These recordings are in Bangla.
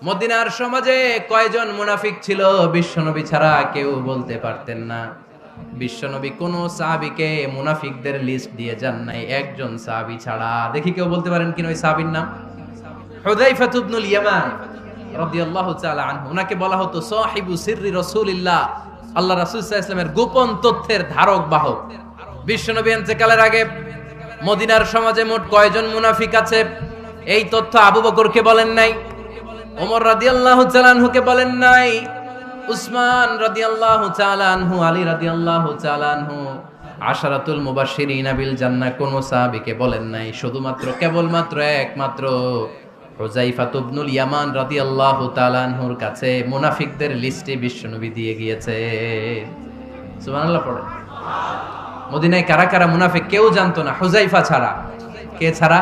মদিনার সমাজে কয়জন মুনাফিক ছিল বিশ্বনবী ছাড়া কেউ বলতে পারতেন না। বিশ্বনবী কোন সাহাবীকে মুনাফিকদের লিস্ট দিয়ে যান নাই, একজন সাহাবী ছাড়া। দেখি কেউ বলতে পারেন কিনা ওই সাহাবীর নাম? হুযায়ফা ইবনুল ইয়ামান রাদিয়াল্লাহু তাআলা আনহু। উনাকে বলা হতো সাহিবু সিররি রাসূলিল্লাহ, আল্লাহ রাসূল সাল্লাল্লাহু আলাইহি ওয়াসাল্লামের গোপন তথ্যের ধারক বাহক। বিশ্বনবী ইন্তেকালের আগে মদিনার সমাজে মোট কয়জন মুনাফিক আছে এই তথ্য আবু বকরকে বলেন নাই, ওমর রাদিয়াল্লাহু তাআলা আনহুকে বলেন নাই, উসমান রাদিয়াল্লাহু তাআলা আনহু, আলী রাদিয়াল্লাহু তাআলা আনহু, আশারাতুল মুবাশশিরিনা বিল জান্নাহ কোন সাহাবীকে বলেন নাই। শুধুমাত্র কেবলমাত্র একমাত্র হুযায়ফা ইবনুল ইয়ামান রাদিয়াল্লাহু তাআলা আনহুর কাছে মুনাফিকদের লিস্টে বিশ্বনবী দিয়ে গিয়েছে। সুবহানাল্লাহ পড়ে। মদিনায় কারা কারা মুনাফিক কেউ জানতো না হুযায়ফা ছাড়া। কে ছাড়া?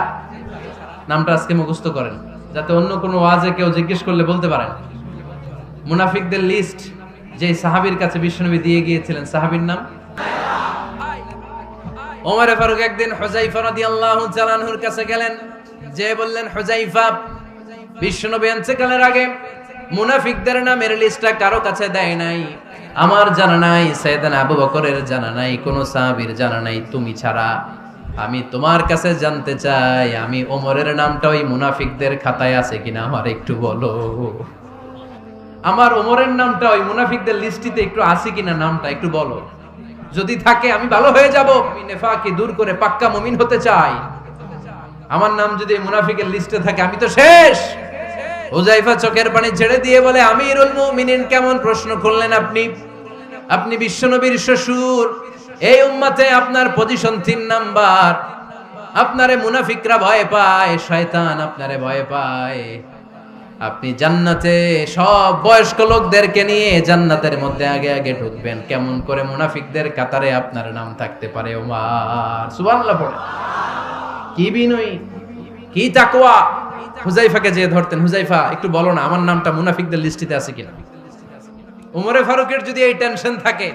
নামটা আজকে মুখস্থ করেন, যাতে অন্য কোনো ওয়াজে কেউ জিজ্ঞেস করলে বলতে পারেন। মুনাফিকদের লিস্ট যে সাহাবীর কাছে বিশ্বনবী দিয়ে গিয়েছিলেন, সাহাবীর নাম ওমর ফারুক। একদিন হুযায়ফা রাদিয়াল্লাহু তাআলা আনহুর কাছে গেলেন, যে বললেন, হুযায়ফা, বিশ্বনবী ইন্তেকালের আগে মুনাফিকদের নামের লিস্টটা কারো কাছে দেয় নাই, আমার জানা নাই, সাইয়েদনা আবু বকরের জানা নাই, কোন সাহাবীর জানা নাই, তুমি ছাড়া। আমি তোমার কাছে জানতে চাই, আমি ওমরের নামটা ওই মুনাফিকদের খাতায় আছে কিনা আমার একটু বলো। আমার ওমরের নামটা ওই মুনাফিকদের লিস্টিতে একটু আছে কিনা, নামটা একটু বলো। যদি থাকে আমি ভালো হয়ে যাব, আমি নেফাকি দূর করে পাক্কা মুমিন হতে চাই। আমার নাম যদি মুনাফিকের লিস্টে থাকে আমি তো শেষ। হুযায়ফা চোখের পানি ছেড়ে দিয়ে বলে, আমিরুল মুমিনিন, কেমন প্রশ্ন করলেন আপনি? আপনি বিশ্বনবীর শ্বশুর, এই উম্মতে আপনার পজিশন 3 নাম্বার। আপনারে মুনাফিকরা ভয় পায়, শয়তান আপনারে ভয় পায়। আপনি জান্নাতে সব বয়স্ক লোকদেরকে নিয়ে জান্নাতের মধ্যে আগে আগে ঢুকবেন, কেমন করে মুনাফিকদের কাতারে আপনার নাম থাকতে পারে ওমর? সুবহানাল্লাহ পড়ে। কি বিনয়ী, কি তাকওয়া! হুযায়ফাকে যে ধরতেন, হুযায়ফা একটু বলো না আমার নামটা মুনাফিকদের লিস্টিতে আছে কিনা। ওমরে ফারুকের যদি এই টেনশন থাকে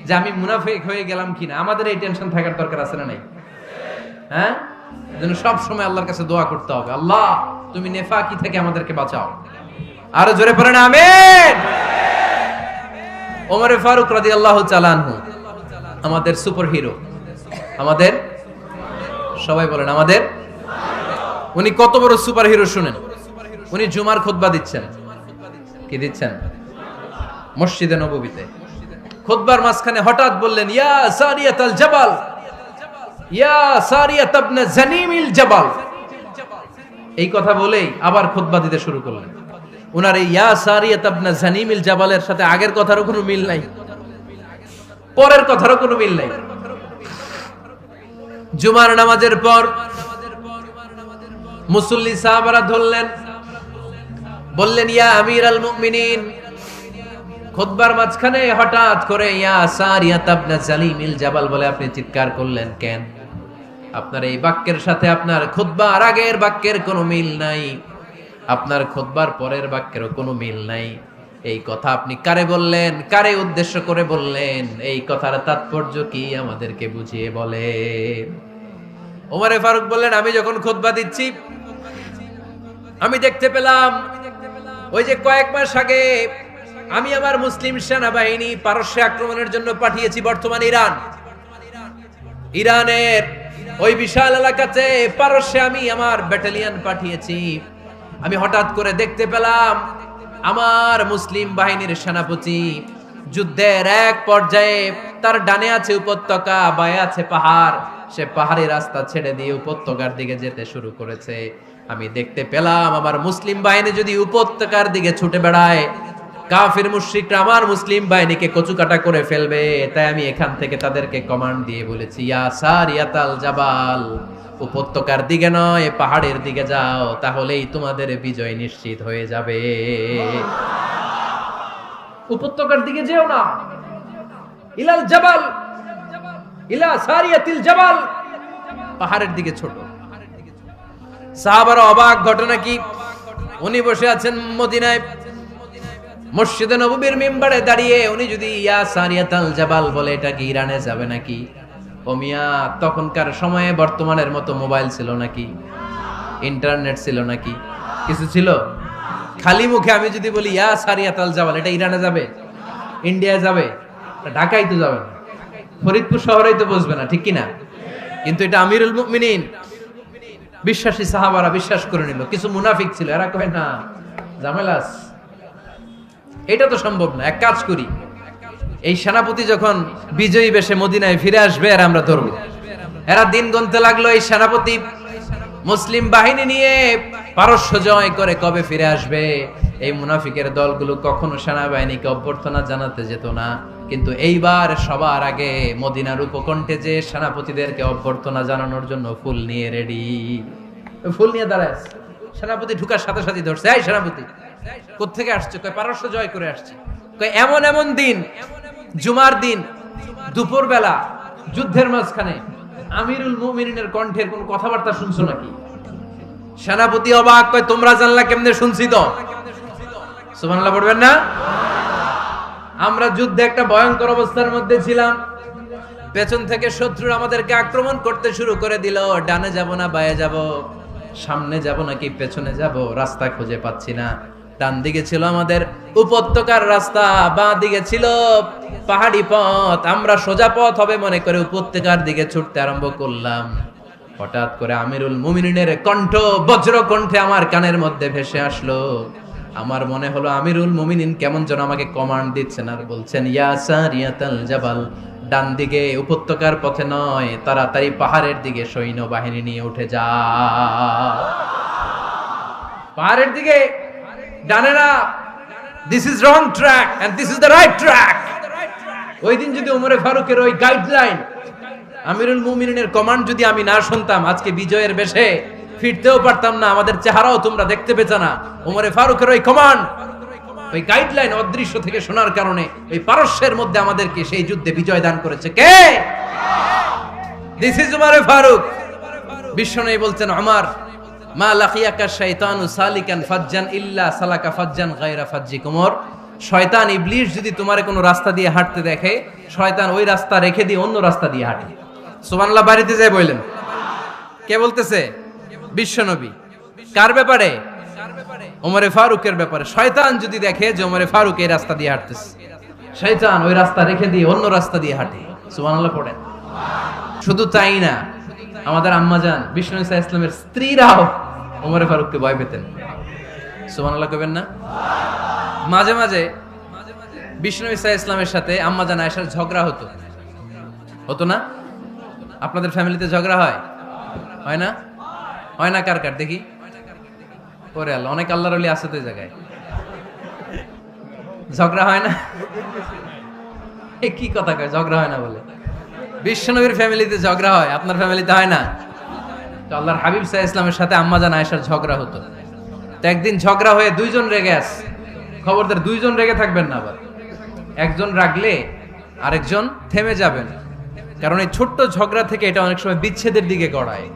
যে আমি মুনাফিক হয়ে গেলাম কিনা, আমাদের এই টেনশন থাকার দরকার আছে না নাই? হ্যাঁ, যেন সব সময় আল্লাহর কাছে দোয়া করতে হবে, আল্লাহ তুমি নেফাকি থেকে আমাদেরকে বাঁচাও। আরো জোরে পড়েন আমিন। ওমরে ফারুক রাদিয়াল্লাহু তাআলা আনহু আমাদের সুপার হিরো, আমাদের সবাই বলেন আমাদের। উনি কত বড় সুপার হিরো শুনেন। উনি জুমার খুতবা দিচ্ছেন। কি দিচ্ছেন? মসজিদে নববীতে খুতবার মাঝখানে হঠাৎ বললেন, ইয়া সারিয়াতাল জাবাল, ইয়া সারিয়াত ইবনে জানিমিল জাবাল। এই কথা বলেই আবার খুতবা দিতে শুরু করলেন। উনার এই ইয়া সারিয়াত ইবনে জানিমিল জাবালের সাথে আগের কথারও কোনো মিল নাই, পরের কথারও কোনো মিল নাই। জুমার নামাজের পর মুসল্লি সাহাবারা ধরলেন, বললেন, ইয়া আমিরাল মুমিনিন। খুতবার মাঝখানে হঠাৎ করে ইয়া সারিয়াত ইবনে জানিমিল জাবাল বলে আপনি চিৎকার করলেন কেন? আপনার এই বাক্যের সাথে আপনার খুতবার আগের বাক্যের কোনো মিল নাই, আপনার খুতবার পরের বাক্যেরও কোনো মিল নাই। এই কথা আপনি কারে বললেন, কারে উদ্দেশ্য করে বললেন? এই কথার তাৎপর্য কি আমাদেরকে বুঝিয়ে বলেন। ওমরে ফারুক বললেন, আমি যখন খুতবা দিচ্ছি আমি দেখতে পেলাম ওই যে কয়েক মাস আগে আমি আমার মুসলিম সেনাবাহিনী পারস্যে আক্রমণের জন্য পাঠিয়েছি, বর্তমান ইরানের ওই বিশাল এলাকাতে পারস্যে আমি আমার ব্যাটালিয়ন পাঠিয়েছি। আমি হঠাৎ করে দেখতে পেলাম আমার মুসলিম বাহিনীর সেনাপতি যুদ্ধের এক পর্যায়ে তার ডানে আছে উপত্যকা, বায়ে আছে পাহাড়, সে পাহাড়ি রাস্তা ছেড়ে দিয়ে উপত্যকার দিকে যেতে শুরু করেছে। আমি দেখতে পেলাম আমার মুসলিম বাহিনী যদি উপত্যকার দিকে ছুটে বেড়ায়, কাফির মুশরিকরা আমার মুসলিম বাহিনীকে কচুকাটা করে ফেলবে। তাই আমি এখান থেকে তাদেরকে কমান্ড দিয়ে বলেছি, ইয়া সারিয়াতাল জাবাল, উপত্যকার দিকে নয় পাহাড়ের দিকে যাও, তাহলেই তোমাদের বিজয় নিশ্চিত হয়ে যাবে। উপত্যকার দিকে যেও না, ইলাল জাবাল, ইলা সারিয়াতিল জাবাল, পাহাড়ের দিকে ছোট। সাহাবারা অবাক, ঘটনা কি? উনি বসে আছেন মদিনায় মসজিদে নববীর মিম্বারে দাঁড়িয়ে, উনি যদি ইয়া সারিয়াতাল জাবাল বলে, এটা কি ইরানে যাবে নাকি? ও মিয়া, তখনকার সময়ে বর্তমানের মতো মোবাইল ছিল নাকি? ইন্টারনেট ছিল নাকি? কিছু ছিল? খালি মুখে আমি যদি বলি ইয়া সারিয়াতাল জাবাল, এটা ইরানে যাবে, ইন্ডিয়া যাবে, ঢাকায় তো যাবে না, ফরিদপুর শহরেই তো বসবে না, ঠিক কিনা? কিন্তু এটা আমিরুল মুমিনিন বিশ্বাসী সাহাবারা বিশ্বাস করে নিল। কিছু মুনাফিক ছিল, এরা কয় না ঝামেলাস, এটা তো সম্ভব না। এক কাজ করি, এই সেনাপতি যখন বিজয়ী বেশে মদিনায় ফিরে আসবে আর আমরা ধরবো। এরা দিন গুনতে লাগলো, এই সেনাপতি মুসলিম বাহিনী নিয়ে পারস্য জয় করে কবে ফিরে আসবে। এই মুনাফিকের দলগুলো কখনো সেনাবাহিনীকে অভ্যর্থনা জানাতে যেত না, কিন্তু এইবার সবার আগে মদিনার উপকণ্ঠে যে সেনাপতিদেরকে অভ্যর্থনা জানানোর জন্য ফুল নিয়ে রেডি, ফুল নিয়ে দাঁড়ায়। সেনাপতি ঢুকার সাথে সাথে ধরছে, এই সেনাপতি কোত্থেকে আসছে? কয় পারস্য জয় করে আসছে। কয় এমন এমন দিন, জুমার দিন দুপুর বেলা যুদ্ধের মাঝখানে আমিরুল মুমিনিনের কণ্ঠের কোন কথাবার্তা শুনছো নাকি? সেনাপতি অবাক, কয় তোমরা জানলা কেমনে? শুনছি তো। সুবহানাল্লাহ পড়বেন না? আমরা যুদ্ধে একটা ভয়ঙ্কর অবস্থার মধ্যে ছিলাম, পেছন থেকে শত্রু আমাদেরকে আক্রমণ করতে শুরু করে দিল। ডানে যাব না বায়ে যাব, সামনে যাব নাকি পেছনে যাব, রাস্তা খুঁজে পাচ্ছি না। ডান দিকে ছিল আমাদের উপত্যকার রাস্তা, বাঁ দিকে ছিল পাহাড়ি পথ। আমরা সোজা পথ হবে মনে করে উপত্যকার দিকে ছুটতে আরম্ভ করলাম। হঠাৎ করে আমিরুল মুমিনিনের কণ্ঠ বজ্র কণ্ঠে আমার কানের মধ্যে ভেসে আসলো। আমার মনে হলো আমিরুল মুমিনিন কেমন যেন আমাকে কমান্ড দিচ্ছেন আর বলছেন, ইয়া সারিয়াতাল জাবাল, ডান দিকে উপত্যকার পথে নয়, তাড়াতাড়ি পাহাড়ের দিকে সৈন্যবাহিনী নিয়ে উঠে যা। পাহাড়ের দিকে, ডানে না, this is wrong track and this is the right track. ওই দিন যদি ওমরে ফারুকের ওই গাইডলাইন, আমিরুল মুমিনিনের কমান্ড যদি আমি না শুনতাম, আজকে বিজয়ের বেশে ফিরতেও পারতাম না, আমাদের চেহারাও তোমরা দেখতে পেতে না। ওমরে ফারুকের ওই কমান্ড, ওই গাইডলাইন অদৃশ্য থেকে শোনার কারণে ওই পারস্যের মধ্যে আমাদেরকে সেই যুদ্ধে বিজয় দান করেছে কে? দিস ইজ ওমরে ফারুক। বিশ্বনবী বলছেন, ওমর মা লাকিয়াকা শাইতানু সালিকান ফাজ্জান ইল্লা সালাকা ফাজ্জান গায়রা ফাজ্জিক। ওমর, শয়তান ইবলিস যদি তোমারে কোনো রাস্তা দিয়ে হাঁটতে দেখে, শয়তান ওই রাস্তা রেখে দিয়ে অন্য রাস্তা দিয়ে হাঁটে। সুবহানাল্লাহ বাড়িতে যায় বললেন। কে বলতেছে? বিশ্বনবী। কার ব্যাপারে? ওমরে ফারুকের ব্যাপারে। শয়তান যদি দেখে যে ওমরে ফারুক এই রাস্তা দিয়ে হাঁটতেছে, শয়তান ওই রাস্তা রেখে দিয়ে অন্য রাস্তা দিয়ে হাঁটে। সুবহানাল্লাহ পড়েন। শুধু তাই না, আমাদের আম্মাজান বিষ্ণু ইসা ইসলামের স্ত্রীরাও ওমরে ফারুককে ভয় পেতেন। সুবহানাল্লাহ কইবেন না? মাঝে মাঝে বিষ্ণু ইসা ইসলামের সাথে আম্মাজান আয়েশার ঝগড়া হতো, হতো না? আপনাদের ফ্যামিলিতে ঝগড়া হয়? হয় না? হয় না? কার কার দেখি? ওরে আল্লাহ, অনেক আল্লাহর ওলি আছে তো এই জায়গায়। ঝগড়া হয় না? কি কথা কয় ঝগড়া হয় না বলে? বিশ্বনবীর ফ্যামিলিতে ঝগড়া হয়, আপনার ফ্যামিলিতে হয় না? তো আল্লাহর হাবিব সাল্লাল্লাহু আলাইহি ওয়াসাল্লামের সাথে আম্মাজান আয়েশার ঝগড়া হতো। তো একদিন ঝগড়া হয়ে দুইজন রেগে আছে। খবরদার দুইজন রেগে থাকবেন না, আবার একজন রাগলে আরেকজন থেমে যাবেন, কারণ এই ছোট্ট ঝগড়া থেকে এটা অনেক সময় বিচ্ছেদের দিকে গড়ায়।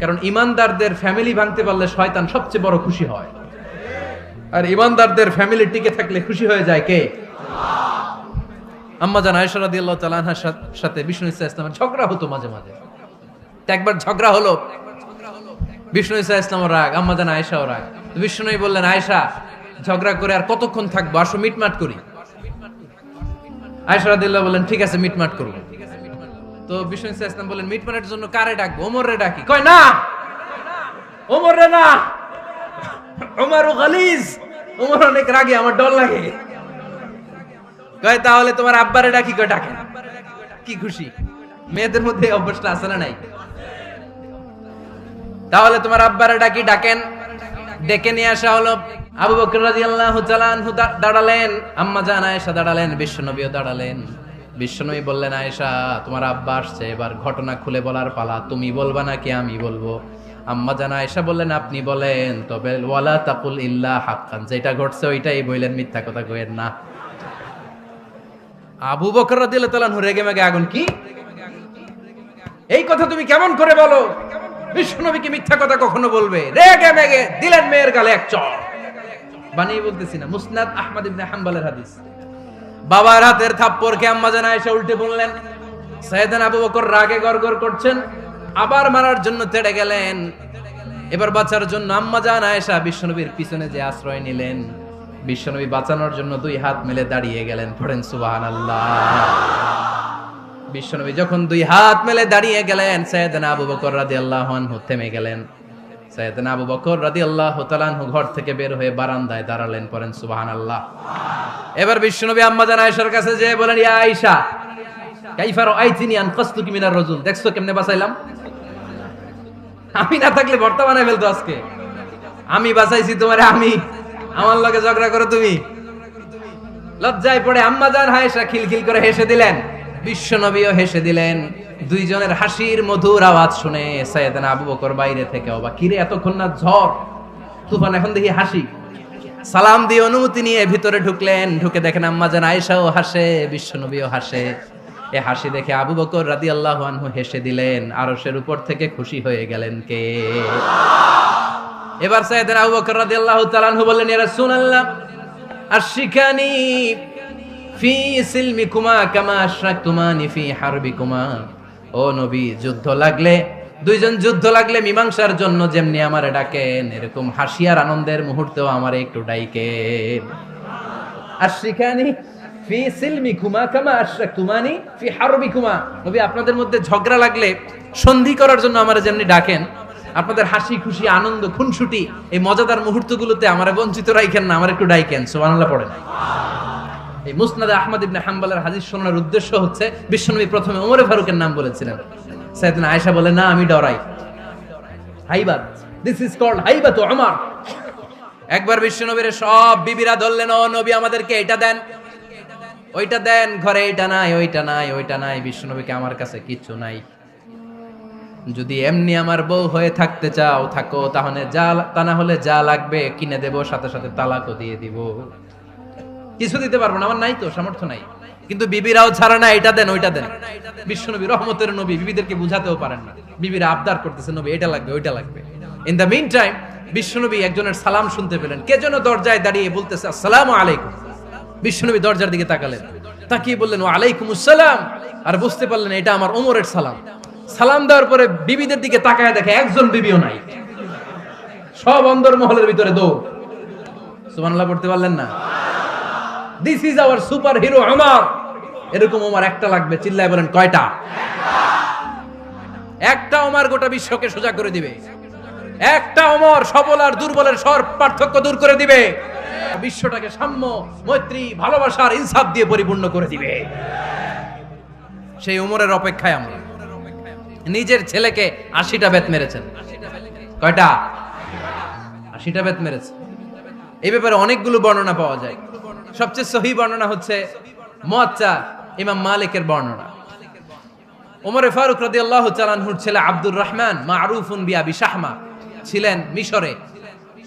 কারণ ইমানদারদের ফ্যামিলি ভাঙতে পারলে শয়তান সবচেয়ে বড় খুশি হয়, আর ইমানদারদের ফ্যামিলি টিকে থাকলে খুশি হয়ে যায় কে? আম্মাজান আয়েশা রাদিয়াল্লাহু তাআলা আনহার সাথে বিষ্ণু ইসা ইসলামের ঝগড়া হতো মাঝে মাঝে। তো একবার ঝগড়া হলো, বিষ্ণু ইসা ইসলামের রাগ, আম্মাজান আয়েশাও রাগ। তো বিষ্ণুই বললেন, আয়েশা ঝগড়া করে আর কতক্ষণ থাকবো, আসো মিটমাট করি। আয়েশা রাদিয়াল্লাহু বললেন, ঠিক আছে মিটমাট করব। তো বিষ্ণু ইসা ইসলাম বললেন, মিটমাটের জন্য কারে ডাকবো? ওমরে ডাকি। কয় না, ওমরে না, ওমর গালিজ, ওমর অনেক রাগে, আমার ডর লাগে। কয় তাহলে তোমার আব্বারে ডাকি। কয় ডাকেন। কি খুশি! মেয়েদের মধ্যে অভ্যাসটা আছে না নাই? তাহলে তোমার আব্বারে ডাকি, ডাকেন। ডেকে নিয়ে আসা হলো। আবু বকর রাদিয়াল্লাহু তাআলা আনহু দাঁড়ালেন, আম্মাজান আয়েশা দাঁড়ালেন, বিশ্বনবীও দাঁড়ালেন। বিশ্বনবী বললেন, আয়েশা তোমার আব্বা আসছে, এবার ঘটনা খুলে বলার পালা, তুমি বলবা নাকি আমি বলবো? আম্মাজান আয়েশা বললেন, আপনি বলেন, তবে ওয়ালা তাকুল ইল্লা হাক্কান, যেটা ঘটছে ওইটাই বললেন, মিথ্যা কথা কইেন না। আবু বকর রাদিয়াল্লাহু তাআলা আনহু রেগে মেগে আগুন। কি এই কথা তুমি কেমন করে বলো? বিশ্বনবী কি মিথ্যা কথা কখনো বলবে? রেগে মেগে দিলেন মেয়ের গালে এক চড়। বানিয়ে বলতেছি না, মুসনাদ আহমদ ইবনে হাম্বলের হাদিস। বাবার হাতের থাপ্পড়কে আম্মাজান আয়েশা উল্টে বললেন। সাইয়েদনা আবু বকর রাগে গড়গড় করছেন, আবার মারার জন্য তেড়ে গেলেন। এবার বাঁচার জন্য আম্মা জান আয়েশা বিশ্বনবীর পিছনে যে আশ্রয় নিলেন, বিশ্বনবী বাঁচানোর জন্য দুই হাত মেলে দাঁড়িয়ে গেলেন। পড়েন সুবহানাল্লাহ। বিশ্বনবী যখন দুই হাত মেলে দাঁড়িয়ে গেলেন, সাইয়েদনা আবু বকর রাদিয়াল্লাহু আনহু থেমে গেলেন। সাইয়েদনা আবু বকর রাদিয়াল্লাহু তাআলা আনহু ঘর থেকে বের হয়ে বারান্দায় দাঁড়ালেন। পড়েন সুবহানাল্লাহ। এবার বিশ্বনবী আম্মা জান আয়েশার কাছে যেয়ে বলেন, ইয়া আয়েশা কাইফা রাআইতিনি আনকাসতুকি মিনার রাজুল, দেখছো কেমনে বাঁচাইলাম? আমি না থাকলে ভর্তা বানাই ফেলতো আজকে। আমি বাঁচাইছি তোমারে, আমি আমার লগে ঝগড়া করো তুমি। লজ্জায় পড়ে আম্মা জান আয়েশা খিলখিল করে হেসে দিলেন, বিশ্বনবীও হেসে দিলেন। দুইজনের হাসির মধুর আওয়াজ শুনে সাইয়েদনা আবু বকর বাইরে থেকে অবাক, কিরে এতক্ষণ না ঝড় তুফান, এখন দেখি হাসি। সালাম দিয়ে অনুমতি নিয়ে ভিতরে ঢুকলেন। ঢুকে দেখেন আম্মা জান আয়েশাও হাসে, বিশ্বনবীও হাসে। এ হাসি দেখে আবু বকর রাদিয়াল্লাহু আনহু হেসে দিলেন। আরশের উপর থেকে খুশি হয়ে গেলেন কে? এবার সাইয়েদনা আবু বকর রাদিয়াল্লাহু তাআলা আনহু বললেন, ইয়া রাসূলুল্লাহ আশরিকানি ফি সিলমিকুমা কামা আশরাকতুমানি ফি হারবিকুমা। ও নবী, যুদ্ধ লাগলে, দুইজন যুদ্ধ লাগলে মীমাংসার জন্য যেমনি আমারে ডাকেন, এরকম হাসি আর আনন্দের মুহূর্তেও আমারে একটু ডাইকেন। আশরিকানি ফি সিলমিকুমা কামা আশরাকতুমানি ফি হারবিকুমা। নবী, আপনাদের মধ্যে ঝগড়া লাগলে সন্ধি করার জন্য আমারে যেমনি ডাকেন, আপনাদের হাসি খুশি আনন্দ খুনসুটি এই মজাদার মুহূর্তগুলোতে আমারে বঞ্চিত রাখেন না, আমার একটু ডাইকেন। সুবহানাল্লাহ পড়েন। এই মুসনাদে আহমদ ইবনে হাম্বলের হাদিস শোনার উদ্দেশ্য হচ্ছে, বিশ্বনবী প্রথমে ওমর ফারুকের নাম বলেছিলেন। সাইয়েদনা আয়েশা বলে, না আমি ডরাই। হাইবাত, দিস ইজ কল্ড হাইবাত ওমর। একবার বিশ্বনবীর সব বিবিরা ধরলেন, ও নবী আমাদেরকে এটা দেন, ওইটা দেন, ঘরে এটা নাই, ওইটা নাই, ওইটা নাই। বিশ্বনবীকে, আমার কাছে কিচ্ছু নাই, যদি এমনি আমার বউ হয়ে থাকতে চাও থাকো, তাহলে যা, তা না হলে যা লাগবে কিনে দেব, সাথে সাথে তালাকও দিয়ে দিব। কিছু দিতে পারবো না, আমার নাই তো, সামর্থ্য নাই। কিন্তু বিবিরাও ছাড়া না, এটা দেন ওইটা দেন। বিশ্বনবী রহমতের নবী, বিবিদেরকে বুঝাতেও পারেন না। বিবিরা আবদার করতেছে, নবী এটা লাগবে, ওইটা লাগবে। ইন দ্য মিন টাইম বিশ্বনবী একজনের সালাম শুনতে পেলেন। কে যেন দরজায় দাঁড়িয়ে বলতেছে, আসসালামু আলাইকুম। বিশ্বনবী দরজার দিকে তাকালেন, তাকিয়ে বললেন, ওয়া আলাইকুমুস সালাম। আর বুঝতে পারলেন এটা আমার ওমরের সালাম। সালাম দেওয়ার পরে বিবিদের দিকে তাকায় দেখে একজন বিবিও নাই, সব অন্দর মহলের ভিতরে দৌড়। সুবহানাল্লাহ পড়তে পারলেন না? This is our super hero Omar. এরকম ওমর একটা লাগবে, চিল্লায় বলেন কয়টা? একটা ওমর গোটা বিশ্বকে সোজা করে দিবে। একটা ওমর সবল আর দুর্বলের সব পার্থক্য দূর করে দিবে। বিশ্বটাকে সাম্য, মৈত্রী, ভালোবাসার, ইনসাফ দিয়ে পরিপূর্ণ করে দিবে। সেই ওমরের অপেক্ষায় আমরা। নিজের ছেলেকে 80টা বেত মেরেছেন। কয়টা? 80টা বেত মেরেছে। এই ব্যাপারে অনেকগুলো বর্ণনা পাওয়া যায়। সবচেয়ে সহিহ বর্ণনা হচ্ছে মুয়াত্তা ইমাম মালিকের বর্ণনা। ওমর ফারুক রাদিয়াল্লাহু তাআলা আনহুর ছেলে আব্দুর রহমান মারুফুন বিআবি শাহমা ছিলেন মিশরে।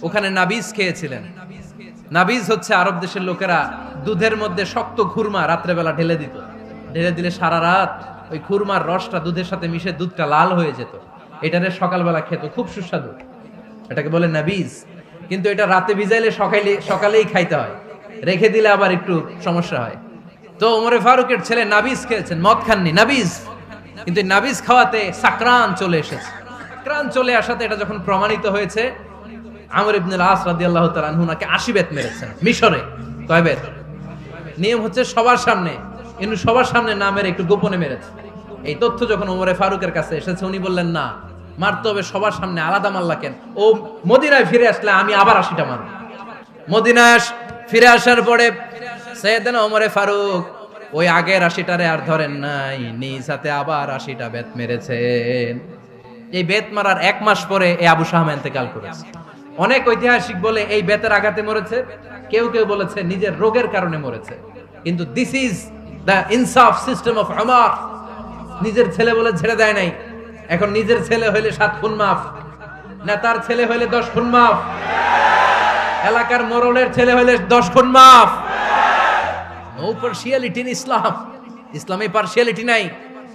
ওখানে নাবিজ খেয়েছিলেন। নাবিজ হচ্ছে আরব দেশের লোকেরা দুধের মধ্যে শক্ত খুরমা রাত্রেবেলা ঢেলে দিত। ঢেলে দিলে সারা রাত ওই খুরমার রসটা দুধের সাথে মিশে দুধটা লাল হয়ে যেত। এটারে সকালবেলা খেত, খুব সুস্বাদু। এটাকে বলে নাবিজ। কিন্তু এটা রাতে ভিজাইলে সকালেই খাইতে হয়, রেখে দিলে আবার একটু সমস্যা হয়। তো ওমরে ফারুকের ছেলে নাবিজ খেয়েছেন, মদ খাননি, নাবিজ। কিন্তু নাবিজ খাওয়াতে সাকরান চলে এসেছে। সাকরান চলে আসাতে এটা যখন প্রমাণিত হয়েছে, আমর ইবনে আস রাদিয়াল্লাহু তাআলা আনহু নাকি 80 বেত মেরেছেন মিশরে। কয় বেত? নিয়ম হচ্ছে সবার সামনে, কিন্তু সবার সামনে না মেরে একটু গোপনে মেরেছে। এই তথ্য যখন ওমরে ফারুকের কাছে এসেছে, উনি বললেন, না, মারতে হবে সবার সামনে, আলাদা মারলা কেন? ও মদিনায় ফিরে আসলে আমি আবার 80টা মারব। মদিনায় ফিরে আসার পরে সাইয়েদনা ওমরে ফারুক ওই আগের 80টারে আর ধরেন নাই, নিজ হাতে আবার 80টা বেত মেরেছেন। এই বেত মারার 1 মাস পরে এই আবু শাহমা ইন্তেকাল করেছে। অনেক ঐতিহাসিক বলে এই বেতের আঘাতে মরেছে, কেউ কেউ বলেছে নিজের রোগের কারণে মরেছে। কিন্তু দিস ইজ দ্য ইনসাফ সিস্টেম অফ ওমর। নিজের ছেলে বলে ছেড়ে দেয় নাই। এখন নিজের ছেলে হইলে 7 খুন মাফ, নেতার ছেলে হইলে 10 খুন মাফ, এলাকার মোড়লের ছেলে হইলে 10 খুন মাফ। নো পার্সিয়ালিটি ইন ইসলাম। ইসলামে পার্সিয়ালিটি নাই।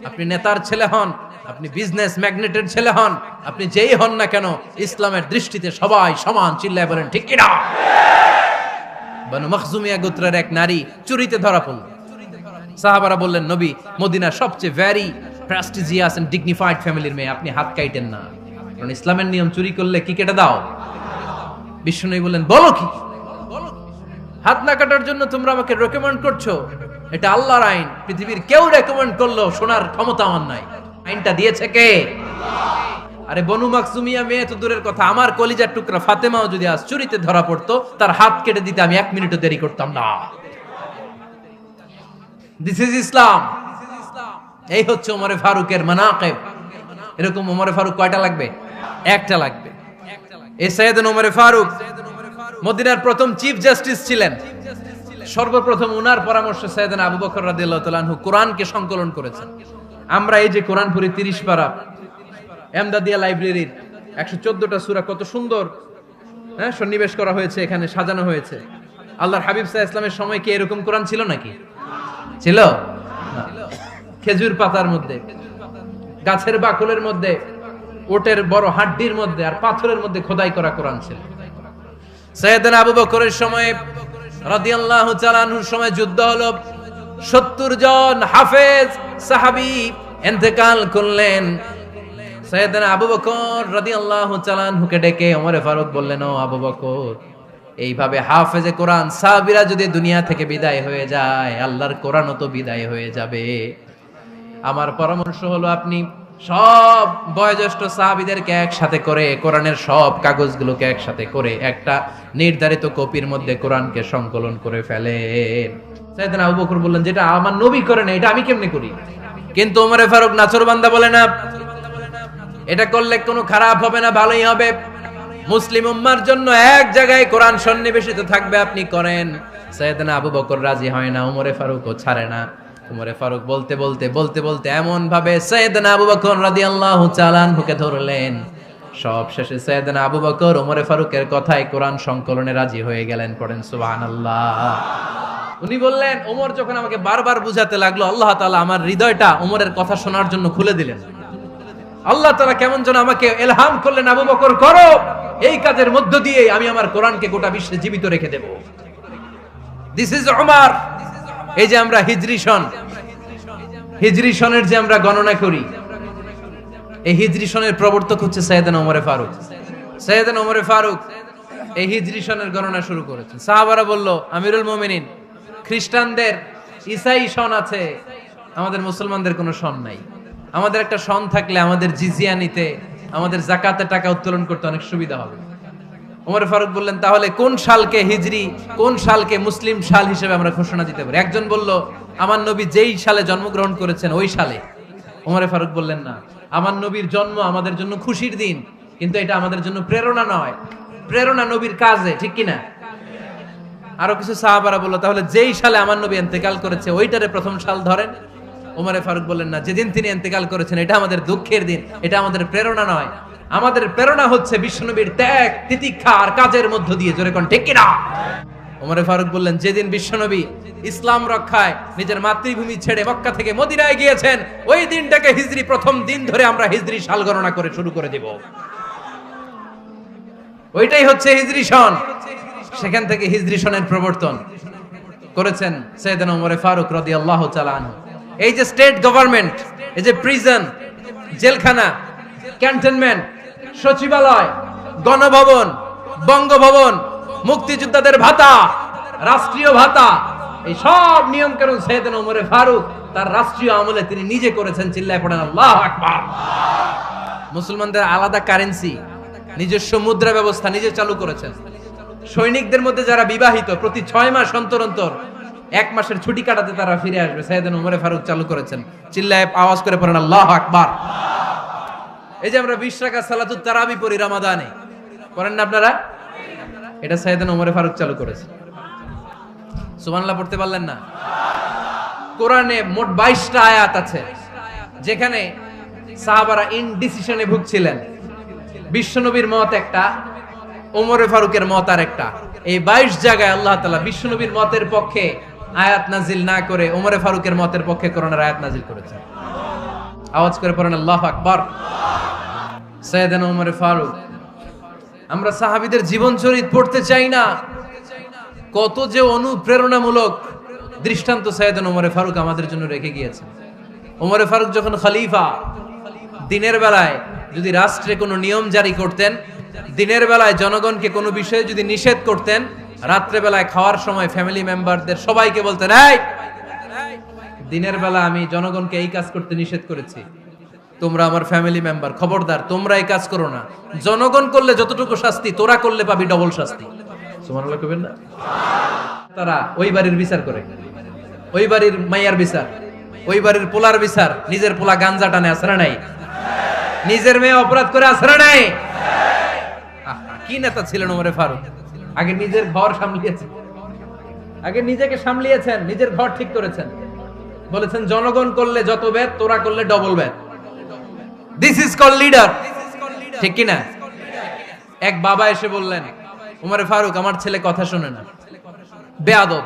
আপনি নেতার ছেলে হন, আপনি বিজনেস ম্যাগনেটের ছেলে হন, আপনি যেই হন না কেন, ইসলামের দৃষ্টিতে সবাই সমান। চিল্লায় বলেন ঠিক কিনা? বানু মখজুমিয়া গোত্রের এক নারী চুরিতে ধরা পড়ল। সাহাবারা বললেন, নবী, মদিনার সবচেয়ে ভেরি প্রেস্টিজিয়াস এন্ড ডিগনিফাইড ফ্যামিলির মেয়ে, আপনি হাত কাইটেন না। কারণ ইসলামের নিয়ম চুরি করলে কি কেটে দাও? বিষ্ণু বললেন, বলো কি? হাত না কাটার জন্য তোমরা আমাকে রেকমেন্ড করছো? এটা আল্লাহর আইন, পৃথিবীর কেউ রেকমেন্ড করলো শোনার ক্ষমতা আমার নাই। আইনটা দিয়েছে কে? আরে বনু মাকসুমিয়া মেয়ে তো দূরের কথা, আমার কলিজার টুকরা ফাতেমাও যদি আজ চুরিতে ধরা পড়তো, তার হাত কেটে দিতে আমি 1 মিনিটও দেরি করতাম না। দিস ইজ ইসলাম। এই হচ্ছে ওমরে ফারুকের মানাকিব। এরকম ওমরে ফারুক কয়টা লাগবে? একটা লাগবে। এই সাইয়েদনা ওমরে ফারুক মদিনার প্রথম চিফ জাস্টিস ছিলেন। সর্বপ্রথম উনার পরামর্শে সাইয়েদনা আবু বকর রাদিয়াল্লাহু তাআলা আনহু কোরআনকে সংকলন করেছেন। আমরা এই যে কোরআন পড়ি 30 পারা, এমদাদিয়া লাইব্রেরির 114টা সূরা, কত সুন্দর সন্নিবেশ করা হয়েছে, এখানে সাজানো হয়েছে। আল্লাহর হাবিব সাল্লাল্লাহু আলাইহি ওয়াসাল্লামের সময় কি এরকম কোরআন ছিল নাকি? ছিল? খেজুর পাতার মধ্যে, গাছের বাকলের মধ্যে, ওটের বড় হাড্ডির মধ্যে আর পাথরের মধ্যে খোদাই করা কোরআন ছিল। সাইয়েদনা আবু বকরের সময় রাদিয়াল্লাহু তাআলা আনহুর সময় যুদ্ধ হলো, 70 জন হাফেজ সাহাবী ইন্তেকাল করলেন। সাইয়েদনা আবু বকর রাদিয়াল্লাহু তাআলা আনহুকে ডেকে ওমরে ফারুক বললেন, ও আবু বকর, এইভাবে হাফেজে কোরআন সাহাবীরা যদি দুনিয়া থেকে বিদায় হয়ে যায়, আল্লাহর কোরআনও তো বিদায় হয়ে যাবে। আমার পরামর্শ হলো আপনি সব বয়োজ্যেষ্ঠ সাহাবীদেরকে একসাথে করে কোরআনের সব কাগজগুলোকে একসাথে করে একটা নির্ধারিত কপির মধ্যে কোরআনকে সংকলন করে ফেলেন। সাইয়েদনা আবু বকর বললেন, যেটা আমার নবী করে না, এটা আমি কেমনে করি? কিন্তু ওমরে ফারুক নাছরবান্দা বলে না, এটা করলে কোনো খারাপ হবে না, ভালোই হবে। মুসলিম উম্মার জন্য এক জায়গায় কোরআন সন্নিবেশিত থাকবে, আপনি করেন। সাইয়েদনা আবু বকর রাজি হয় না, ওমরে ফারুকও ছাড়ে না। ওমরে ফারুক বলতে বলতে এমন ভাবে সাইয়েদনা আবু বকর রাদিয়াল্লাহু তাআলা আনহুকে ধরলেন, সব শেষে সাইয়েদনা আবু বকর ওমরে ফারুকের কথায় কোরআন সংকলনে রাজি হয়ে গেলেন। পড়েন সুবহানাল্লাহ। উনি বললেন, ওমর যখন আমাকে বারবার বুঝাতে লাগলো, আল্লাহ তাআলা আমার হৃদয়টা ওমরের কথা শোনার জন্য খুলে দিলেন। আল্লাহ তাআলা কেমন যেন আমাকে ইলহাম করলেন, আবু বকর করো, এই কাজের মধ্য দিয়ে আমি আমার কোরআনকে গোটা বিশ্বে জীবিত রেখে দেব। This is Umar. এই যে আমরা হিজরি সনের যে আমরা গণনা করি, এই হিজরি সনের প্রবর্তক হচ্ছে সাইয়েদনা ওমরে ফারুক। সাইয়েদনা ওমরে ফারুক এই হিজরি সনের গণনা শুরু করেছেন। সাহাবারা বলল, আমিরুল মুমিনিন, খ্রিস্টানদের ঈসাই সন আছে, আমাদের মুসলমানদের কোনো সন নাই। আমাদের একটা সন থাকলে আমাদের জিজিয়া নিতে, আমাদের যাকাতের টাকা উত্তোলন করতে অনেক সুবিধা হবে। ওমর ফারুক বললেন, তাহলে কোন সালকে হিজরি, কোন সালকে মুসলিম সাল হিসেবে আমরা ঘোষণা দিতে পারি? একজন বলল, আমার নবী যেই সালে জন্মগ্রহণ করেছেন ওই সালে। ওমর ফারুক বললেন, না, আমার নবীর জন্ম আমাদের জন্য খুশির দিন, কিন্তু এটা আমাদের জন্য প্রেরণা নয়। প্রেরণা নবীর কাজে, ঠিক কিনা? আরো কিছু সাহাবারা বলল, তাহলে যেই সালে আমার নবী ইন্তেকাল করেছে ওইটারে প্রথম সাল ধরেন। ওমর ফারুক বললেন, না, যেদিন তিনি ইন্তেকাল করেছেন এটা আমাদের দুঃখের দিন, এটা আমাদের প্রেরণা নয়। আমাদের প্রেরণা হচ্ছে বিশ্বনবীর ত্যাগ, তিতিক্ষা আর কাজের মধ্য দিয়ে। জোরে কোন ঠিক কিনা? ওমর ফারুক বললেন, যেদিন বিশ্বনবী ইসলাম রক্ষায় নিজের মাতৃভূমি ছেড়ে মক্কা থেকে মদিনায় গিয়েছেন, ওই দিনটাকে হিজরি প্রথম দিন ধরে আমরা হিজরি সাল গণনা করে শুরু করে দিব। ওইটাই হচ্ছে হিজরি সন। সেখান থেকে হিজরি সনের প্রবর্তন করেছেন সাইয়েদনা ওমর ফারুক রাদিয়াল্লাহু তাআলা আনহু। এই যে স্টেট গভর্নমেন্ট, এই যে প্রিজন, জেলখানা, ক্যান্টনমেন্ট, সচিবালয়, গণভবন, বঙ্গভবন, মুক্তিযোদ্ধাদের ভাতা, রাষ্ট্রীয় ভাতা, এই সব নিয়ম কানুন সাইয়েদনা ওমর ফারুক তার রাষ্ট্রীয় আমলে তিনি নিজে করেছেন। চিল্লায় পড়েন আল্লাহু আকবার। মুসলমানদের আলাদা কারেন্সি, নিজস্ব মুদ্রা ব্যবস্থা নিজে চালু করেছেন। সৈনিকদের মধ্যে যারা বিবাহিত, প্রতি 6 মাস অন্তর অন্তর 1 মাসের ছুটি কাটাতে তারা ফিরে আসবে, সাইয়েদনা ওমর ফারুক চালু করেছেন। চিল্লায় আওয়াজ করে পড়েন আল্লাহু আকবার। এই যে আমরা 20 রাকাত সালাতুত তারাবি পড়ি রমাদানে, করেন না আপনারা? এটা সাইয়েদনা ওমর ফারুক চালু করেছে। সুবহানাল্লাহ পড়তে পারলেন না? কোরআনে মোট 22টা আয়াত আছে যেখানে সাহাবারা ইনডিসিশনে ভুগছিলেন। বিশ্বনবীর মত একটা, ওমর ফারুকের মত আর একটা। এই 22 জায়গায় আল্লাহ তাআলা বিশ্বনবীর মতের পক্ষে আয়াত নাজিল না করে ওমর ফারুকের মতের পক্ষে কোরআনের আয়াত নাজিল করেছেন। আওয়াজ করে পড়েন আল্লাহু আকবার। সাইয়েদনা ওমর ফারুক। আমরা সাহাবীদের জীবন চরিত পড়তে চাই না, কত যে অনুপ্রেরণামূলক দৃষ্টান্ত সাইয়েদনা ওমর ফারুক আমাদের জন্য রেখে গিয়েছেন। ওমর ফারুক যখন খলিফা, দিনের বেলায় যদি রাষ্ট্রে কোনো নিয়ম জারি করতেন, দিনের বেলায় জনগণকে কোনো বিষয়ে যদি নিষেধ করতেন, রাত্রে বেলায় খাওয়ার সময় ফ্যামিলি মেম্বারদের সবাইকে বলতেন, এই দিনের বেলা আমি জনগণকে এই কাজ করতে নিষেধ করেছি, তোমরা আমার ফ্যামিলি মেম্বার, খবরদার তোমরা এই কাজ করো না। জনগণ করলে যতটুকু শাস্তি, তোরা করলে পাবি ডবল শাস্তি। সুবহানাল্লাহ কইবেন না? তারা ওই বাড়ির বিচার করে, ওই বাড়ির মাইয়ার বিচার, ওই বাড়ির পোলার বিচার, নিজের পোলা গাঞ্জা টানে আছে না নাই? নিজের মেয়ে অপরাধ করে আছে না নাই? কি নেতা ছিলেন ওমরে ফারুক! আগে নিজের ঘর সামলিয়েছেন, আগে নিজেকে সামলিয়েছেন, নিজের ঘর ঠিক করেছেন। বলেছেন জনগণ করলে যত ব্যাদ, তোরা করলে double bad. This is call leader, ঠিক কি না? এক বাবা এসে বললেন, ওমরে ফারুক আমার ছেলে কথা শোনে না, বেয়াদব।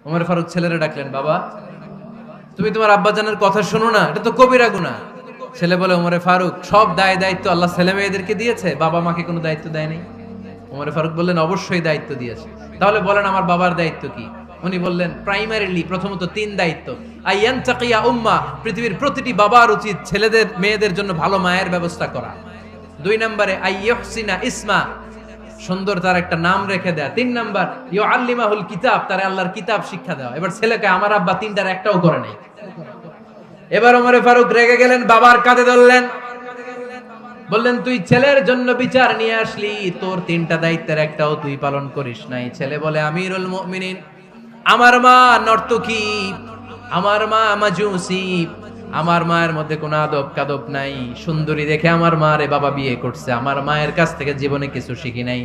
ওমরে ফারুক ছেলেরে ডাকলেন, বাবা তুমি তোমার আব্বাজানের কথা শোনো না, এটা তো কবিরা গুনাহ। ছেলে বলে, ওমরে ফারুক সব দায় দায়িত্ব আল্লাহ ছেলে মেয়েদেরকে দিয়েছে, বাবা মাকে কোনো দায়িত্ব দেয়নি। ওমরে ফারুক বললেন, অবশ্যই দায়িত্ব দিয়েছে। তাহলে বলেন আমার বাবার দায়িত্ব কি? উনি বললেন, প্রাইমারিলি প্রথমত 3 দায়িত্ব। আইয়ান তাকিয়া উম্মা, পৃথিবীর প্রতিটি বাবার উচিত ছেলেদের মেয়েদের জন্য ভালো মায়ের ব্যবস্থা করা। 2 নম্বরে আইয়ুহসিনা ইসমা, সুন্দর তার একটা নাম রেখে দেয়া। 3 নাম্বার ইউআল্লিমাহুল কিতাব, তারে আল্লাহর কিতাব শিক্ষা দেওয়া। এবার ছেলেকে আমার আব্বা 3টার একটাও করে নাই। এবার ওমরে ফারুক রেগে গেলেন, বাবার কাঁধে ধরলেন, বললেন তুই ছেলের জন্য বিচার নিয়ে আসলি, তোর 3টা দায়িত্বের একটাও তুই পালন করিস নাই। ছেলে বলে, আমিরুল মুমিনিন, আমার মা নর্তকী, আমার মা মাজুসি, আমার মায়ের মধ্যে কোনো আদব কাদব নাই, সুন্দরী দেখে আমার মারে বাবা বিয়ে করছে, আমার মায়ের কাছ থেকে জীবনে কিছু শিখি নাই।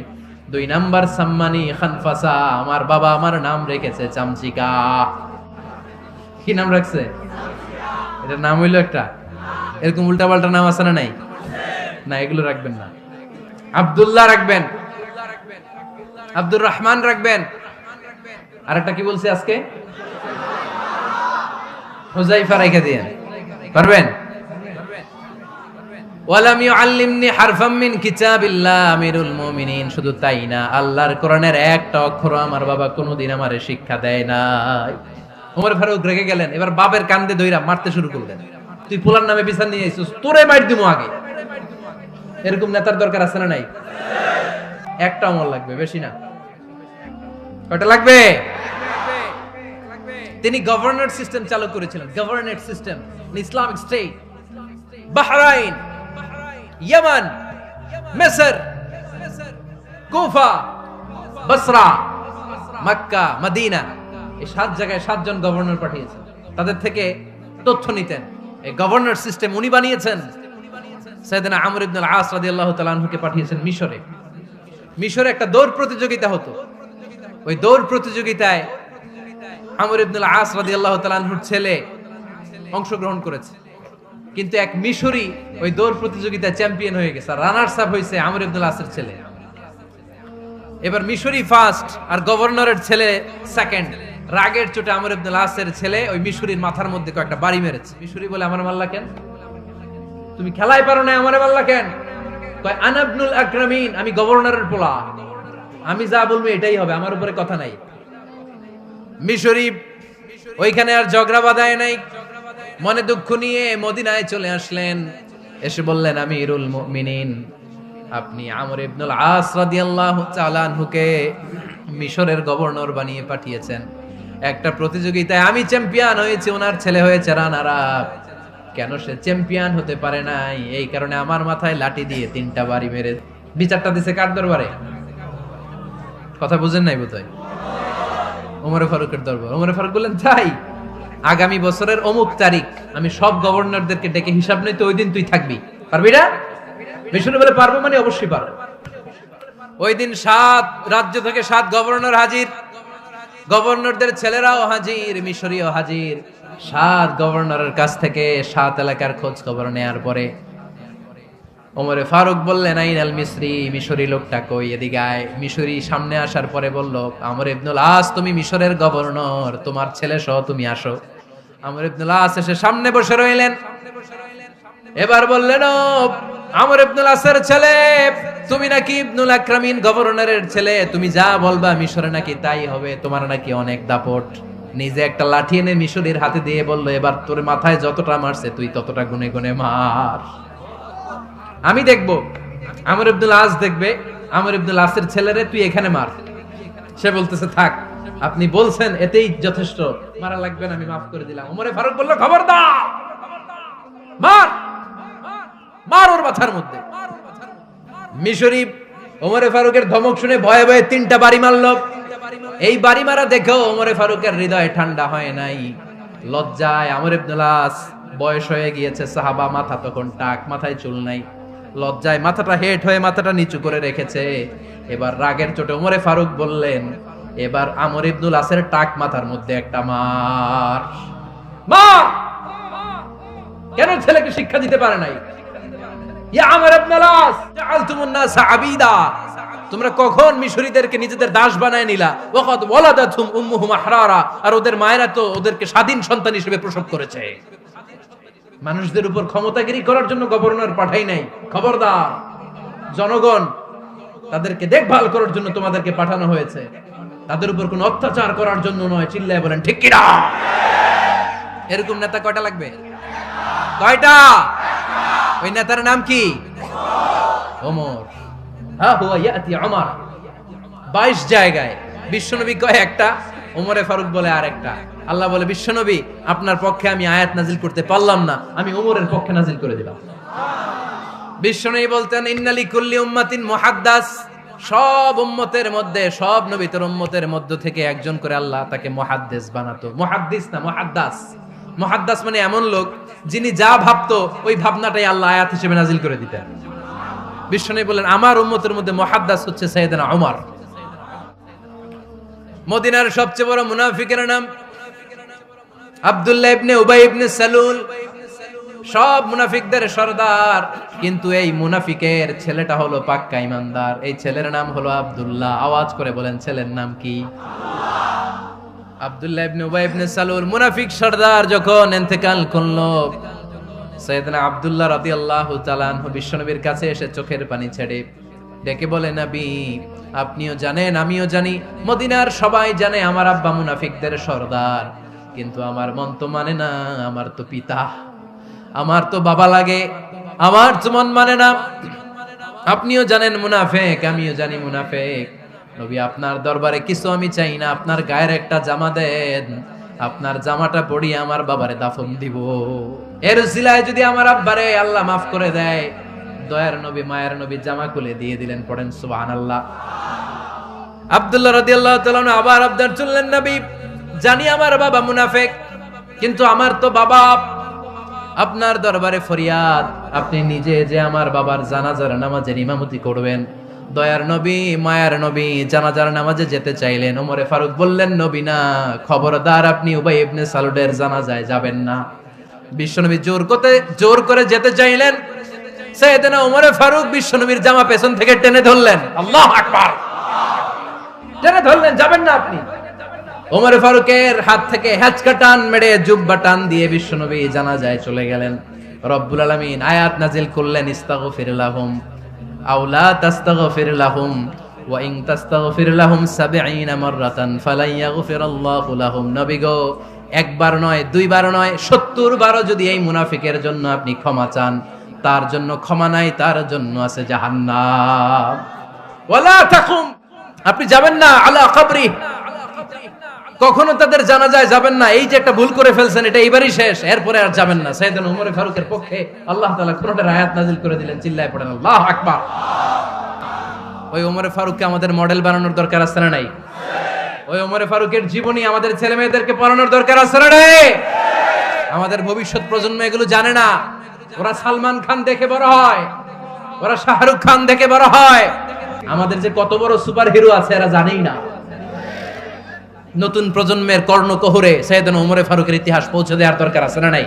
2 নাম্বার সাম্মানি খানফাসা, আমার বাবা আমার নাম রেখেছে চামচিকা। কি নাম রাখছে? এটার নাম হইলো একটা, এরকম উল্টাপাল্টা নাম আছে না নাই? না, এগুলো রাখবেন না। আব্দুল্লাহ রাখবেন, আব্দুর রহমান রাখবেন। আরেকটা কি বলছি আজকে? হুযায়ফা রেখে দিয়েন, পারবেন? ওয়ালাম ইউআল্লিমনি হারফাম মিন কিতাবিল্লাহ, আমিরুল মুমিনিন। শুধু তাই না, আল্লাহর কোরআনের একটা অক্ষর আমার বাবা কোনোদিন আমারে শিক্ষা দেয় নাই। ওমর ফারুক রেগে গেলেন, এবার বাবার কান্দে ধইরা মারতে শুরু করলেন। তুই পোলার নামে বিচার নিয়ে আইছিস, তোরে মার দিমু আগে। এরকম নেতার দরকার আছে না নাই? একটা আমল লাগবে, বেশি না। কয়টা লাগবে? তিনি গভর্নর সিস্টেম চালু করেছিলেন, governor system, Islamic state. Bahrain, Yemen, মিসর, কুফা, বসরা, মক্কা, মদিনা, এই 7 জায়গায় 7 জন গভর্নর পাঠিয়েছেন। তাদের থেকে তথ্য নিতেন। এই গভর্নর সিস্টেম উনি বানিয়েছেন। সাইয়েদনা আমর ইবনে আল-আস রাদিয়াল্লাহু তাআলা আনহুকে পাঠিয়েছেন মিশরে। মিশরে একটা দৌড় প্রতিযোগিতা হতো। ওই দৌড় প্রতিযোগিতায় আমর ইবনে আল-আস রাদিয়াল্লাহু তাআলা আনহুর ছেলে অংশগ্রহণ করেছে, কিন্তু এক মিশরি ওই দৌড় প্রতিযোগিতায় চ্যাম্পিয়ন হয়ে গেছে। রানার্স আপ হয়েছে আমর ইবনে আল-আসের ছেলে। এবার মিশরি ফার্স্ট আর গভর্নরের ছেলে সেকেন্ড। রাগের চোটে আমর ইবনে আল-আসের ছেলে ওই মিশরির মাথার মধ্যে কয়েকটা বাড়ি মেরেছে। মিশরি বলে, আমার মাল্লা কেন? তুমি খেলাই পারো না, আমারে মাল্লা কেন? কয়, আনা ইবনুল আকরামিন, আমি গভর্নরের পোলা, আমি যা বলবো এটাই হবে, আমার উপরে কথা নাই। মিশরি ওইখানে আর ঝগড়া বাঁধায় নাই, মনে দুঃখ নিয়ে মদিনায় চলে আসলেন। এসে বললেন, আমিরুল মুমিনিন, আপনি আমর ইবনুল আস রাদিয়াল্লাহু তাআলা আনহুকে মিশরের গভর্নর বানিয়ে পাঠিয়েছেন। একটা প্রতিযোগিতায় আমি চ্যাম্পিয়ন হয়েছি, ওনার ছেলে হয়েছে রানার আপ। কেন সে চ্যাম্পিয়ন হতে পারে নাই? এই কারণে আমার মাথায় লাঠি দিয়ে 3টা বাড়ি মেরে বিচারটা দিছে কার দরবারে? কথা বুঝেন নাই বোধহয়? ওমর ফারুকের দরবার। ওমর ফারুক বললেন, তাই আগামী বছরের অমুক তারিখ আমি সব গভর্নরদেরকে ডেকে হিসাব নেই, তো ওই দিন তুই থাকবি, পারবি না? মিশরে বলে, পারবো মানে অবশ্যই পারবো। ওই দিন 7 রাজ্য থেকে 7 গভর্নর হাজির, গভর্নরদের ছেলেরাও হাজির, মিশরীয় হাজির। 7 গভর্নরের কাছ থেকে 7 এলাকার খোঁজ খবর নেয়ার পরে ওমরে ফারুক বললেন, আইনাল মিসরি, মিশরি লোকটা কই, এদিকে আয়। মিশরি সামনে আসার পরে বলল, আমর ইবনুল আস, তুমি মিশরের গভর্নর, তোমার ছেলে সহ তুমি আসো। আমর ইবনুল আস এসে সামনে বসে রইলেন। এবার বললেন, ও আমর ইবনুল আসের ছেলে, তুমি নাকি ইবনুল আকরামিন গভর্নরের ছেলে, তুমি যা বলবা মিশরে নাকি তাই হবে, তোমার নাকি অনেক দাপট। নিজে একটা লাঠি এনে মিশরীর হাতে দিয়ে বলল, এবার তোর মাথায় যতটা মারছে তুই ততটা গুনে গুনে মার। আমি দেখব, আমর ইবনুল আস দেখবে, আমর ইবনুল আসের ছেলেরে তুই এখানে মার। সে বলতেছে থাক, আপনি বলছেন এতেই যথেষ্ট, মারা লাগবে না, আমি মাফ করে দিলাম। ওমরে ফারুক বলল খবরদার, মার মার ওর মাথার মধ্যে। মিশরি ওমরে ফারুকের ধমক শুনে ভয়ে ভয়ে 3টা বাড়ি মারল। এই বাড়ি মারা দেখেও ওমরে ফারুকের হৃদয় ঠান্ডা হয় নাই। লজ্জায় আমর ইবনুল আস, বয়স হয়ে গিয়েছে সাহাবা, মাথা তখন টাক, মাথায় চুল নাই, লজ্জায় মাথাটা হেট হয়ে মাথাটা নিচু করে রেখেছে। এবার রাগের চোটে ওমরে ফারুক বললেন, এবার আমর ইবনুল আসের টাক মাথার মধ্যে একটা মার। মা কেন ছেলেকে শিক্ষা দিতে পারে নাই? ইয়া আমর ইবনুল আস, জাআলতুমুন নাস আবিদা, তোমরা কখন মিশরীদেরকে নিজেদের দাস বানায় নিলা? ওয়াকাদ ওয়ালাদাতুম উম্মুহুম আহরারা, আর ওদের মায়েরা তো ওদেরকে স্বাধীন সন্তান হিসেবে প্রসব করেছে। মানুষদের উপর ক্ষমতাগিরি করার জন্য গভর্নর পাঠাই নাই। খবরদার, জনগণ তাদেরকে দেখভাল করার জন্য তোমাদেরকে পাঠানো হয়েছে, তাদের উপর কোনো অত্যাচার করার জন্য নয়। চিল্লায় বলেন ঠিক কি না? এরকম নেতা কয়টা লাগবে? কয়টা? ওই নেতার নাম কি? ওমর। হা হুয়া ইয়াতি ওমর। 22 জায়গায় বিশ্বনবী কয় একটা, ওমরে ফারুক বলে আরেকটা। আল্লাহ বলে বিশ্বনবী আপনার পক্ষে আমি আয়াত নাজিল করতে পারলাম না, আমি ওমরের পক্ষে নাজিল করে দিলাম। বিশ্বনবী বলতেন ইন্নালি কুল্লি উম্মাতিন মুহাদ্দাস, সব উম্মতের মধ্যে, সব নবীর উম্মতের মধ্য থেকে একজন করে আল্লাহ তাকে মুহাদ্দিস বানাতো। মুহাদ্দিস না মুহাদ্দাস। মুহাদ্দাস মানে এমন লোক যিনি যা ভাবতো ওই ভাবনাটাই আল্লাহ আয়াত হিসেবে নাজিল করে দিতেন। বিশ্বনবী বলেন আমার উম্মতের মধ্যে মুহাদ্দাস হচ্ছে সাইয়েদনা ওমর। মদিনার সবচেয়ে বড় মুনাফিকের নাম আব্দুল্লাহ ইবনে উবাই ইবনে সালুল, সব মুনাফিকদের সরদার। কিন্তু এই মুনাফিকের ছেলেটা হলো পাক্কা ইমানদার। এই ছেলের নাম হলো আব্দুল্লাহ। আওয়াজ করে বলেন ছেলের নাম কি? আব্দুল্লাহ ইবনে উবাই ইবনে সালুল। মুনাফিক সরদার যখন ইন্তেকাল করলো, সাইয়েদনা আব্দুল্লাহ রাদিয়াল্লাহু তাআলা আনহু বিশ্বনবীর কাছে এসে চোখের পানি ছেড়ে ডেকে বলে, নবী আপনিও জানেন আমিও জানি, মদিনার সবাই জানে আমার আব্বা মুনাফিকদের সরদার, কিন্তু আমার মন তো মানে না, আমার তো পিতা, আমার তো বাবা লাগে, আমার তো মন মানে না। আপনিও জানেন মুনাফিক, আমিও জানি মুনাফিক। নবী আপনার দরবারে কিছু আমি চাই না, আপনার গায়ের একটা জামা দেন, আপনার জামাটা পরিয়ে আমার বাবারে দাফন দিব। এর উসিলায় যদি আমার আব্বারে আল্লাহ মাফ করে দেয়, দয়ার নবী মায়ের নবী জামা খুলে দিয়ে দিলেন। পড়েন সুবহানাল্লাহ। আব্দুল্লাহ রাদিয়াল্লাহু তাআলা আবার আবদার চললেন, নবী জানি আমার বাবা মুনাফিক, কিন্তু আমার তো বাবা, আপনার দরবারে ফরিয়াদ, আপনি নিজে যে আমার বাবার জানাজার নামাজের ইমামতি করবেন। দয়ার নবী মায়ার নবী জানাজার নামাজে যেতে চাইলেন। ওমরে ফারুক বললেন, নবী না, খবরদার আপনি উবাই ইবনে সালুলের জানাজায় যাবেন না। বিশ্বনবী জোর করে যেতে চাইলেন। সাইয়েদনা ওমরে ফারুক বিশ্বনবীর জামা পেছন থেকে টেনে ধরলেন। আল্লাহু আকবার। টেনে ধরলেন, যাবেন না আপনি। ওমরে ফারুকের হাত থেকে হ্যাচকা টান মেরে জুব্বা টান দিয়ে বিশ্বনবী জানাজায় চলে গেলেন। রব্বুল আলামিন আয়াত নাজিল করলেন, ইস্তাগফির লাহুম আও লা তাস্তাগফির লাহুম ওয়া ইন তাস্তাগফির লাহুম ৭০ মাররাতান ফালান ইয়াগফিরাল্লাহু লাহুম। নবী গো, একবার নয়, দুইবার নয়, ৭০ বারও যদি এই মুনাফিকের জন্য আপনি ক্ষমা চান, তার জন্য ক্ষমা নাই, তার জন্য আছে জাহান্নাম। ওয়ালা তাকুম, আপনি যাবেন না আলা কবরি, কখনো তাদের জানাজায় যাবেন না। এই যে একটা ভুল করে ফেলছেন, এটা এইবারই শেষ, এরপরে আর যাবেন না। সাইয়েদনা ওমর ফারুকের পক্ষে আল্লাহ তাআলা কোরআনের আয়াত নাযিল করে দিলেন। চিল্লায় পড়েন আল্লাহু আকবার। ওই ওমর ফারুককে আমাদের মডেল বানানোর দরকার আছে না নাই? ওই ওমর ফারুকের জীবনী আমাদের ছেলে মেয়েদেরকে পড়ানোর দরকার আছে না নাই? আমাদের ভবিষ্যৎ প্রজন্ম এগুলো জানে না। ওরা সালমান খান দেখে বড় হয়, ওরা শাহরুখ খান দেখে বড় হয়। আমাদের যে কত বড় সুপার হিরো আছে এরা জানেই না। নতুন প্রজন্মের কর্ণকোহরে সাইয়েদনা ওমর ফারুকের ইতিহাস পৌঁছে দেওয়ার দরকার আছে না নাই?